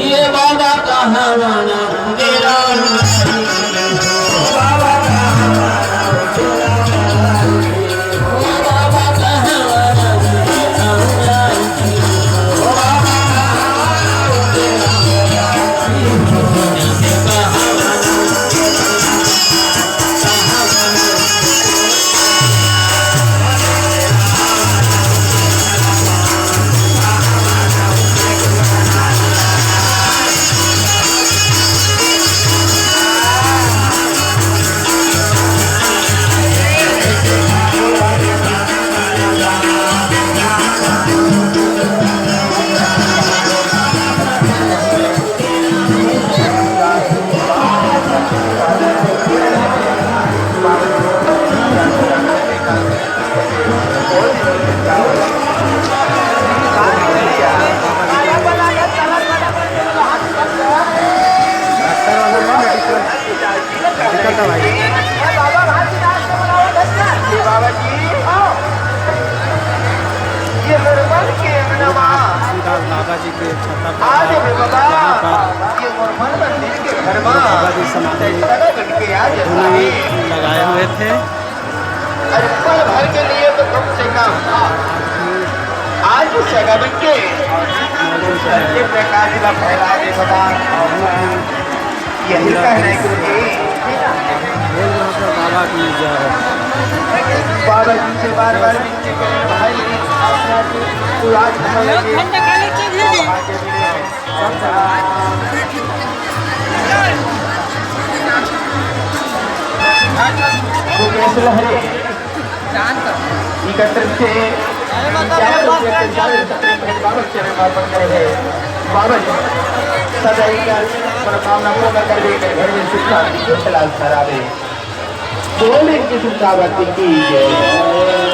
ये बाबा कहाँ माना तेरा बाबा जी के छत्ता पर बाबा जी समाधि लगाए हुए थे। पल भर के लिए तो कम से कम आज जगह बन के प्रकाश का फैला दे बाबा, यही कहना है कि बाबा की जय। बाबा जी से बार बार विनती करें भाई अपना आज लहरे एकत्रित से बाबा जी सदा मनोकामना पूर्ण कर देकर घर में शिक्षा खिलाफ करा दे। बोले कि बाबा की जय।